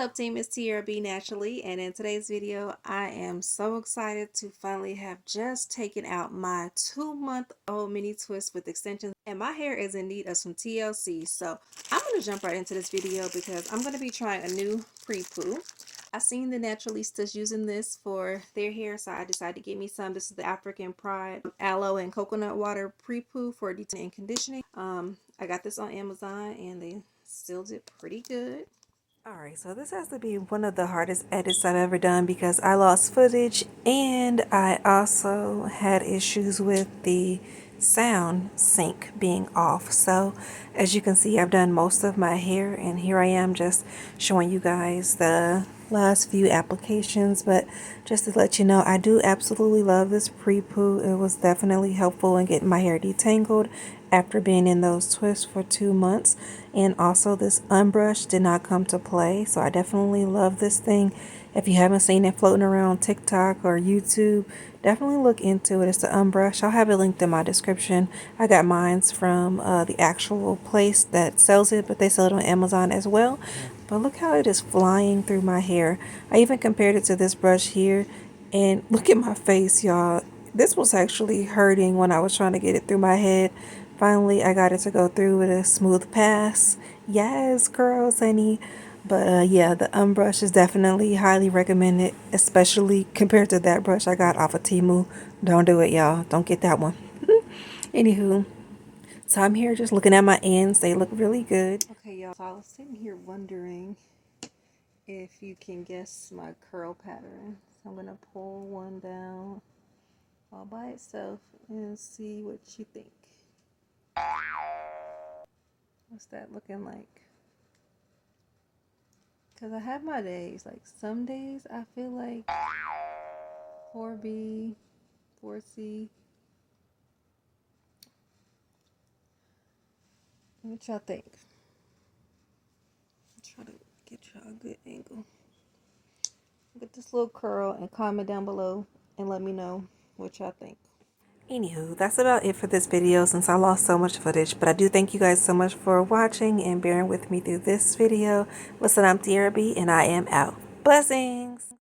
up, team? It's Tiara B Naturally, and in today's video I am so excited to finally have just taken out my 2-month-old mini twist with extensions, and my hair is in need of some TLC. So I'm going to jump right into this video because I'm going to be trying a new Pre-Poo. I seen the naturalistas using this for their hair, so I decided to get me some. This is the African Pride aloe and coconut water Pre-Poo for detangling and conditioning. I got this on Amazon and they sealed it pretty good. Alright, so this has to be one of the hardest edits I've ever done because I lost footage and I also had issues with the sound sync being off. So as you can see, I've done most of my hair and here I am just showing you guys the last few applications. But just to let you know, I do absolutely love this Pre-Poo. It was definitely helpful in getting my hair detangled after being in those twists for 2 months. And also this Unbrush did not come to play, so I definitely love this thing. If you haven't seen it floating around TikTok or YouTube, definitely look into it. It's the Unbrush. I'll have it linked in my description. I got mine's from the actual place that sells it, but they sell it on Amazon as well. But look how it is flying through my hair. I even compared it to this brush here, and look at my face, y'all. This was actually hurting when I was trying to get it through my head. Finally, I got it to go through with a smooth pass. Yes, girls, honey. But yeah, the Unbrush is definitely highly recommended, especially compared to that brush I got off of Temu. Don't do it, y'all. Don't get that one. Anywho, so I'm here just looking at my ends. They look really good. Okay, y'all. So I was sitting here wondering if you can guess my curl pattern. So I'm going to pull one down all by itself and see what you think. What's that looking like? Because I have my days. Like some days I feel like 4B, 4C. What y'all think? Try to get y'all a good angle. Get this little curl and comment down below and let me know what y'all think. Anywho, that's about it for this video since I lost so much footage, but I do thank you guys so much for watching and bearing with me through this video. Listen, I'm Tiara B and I am out. Blessings!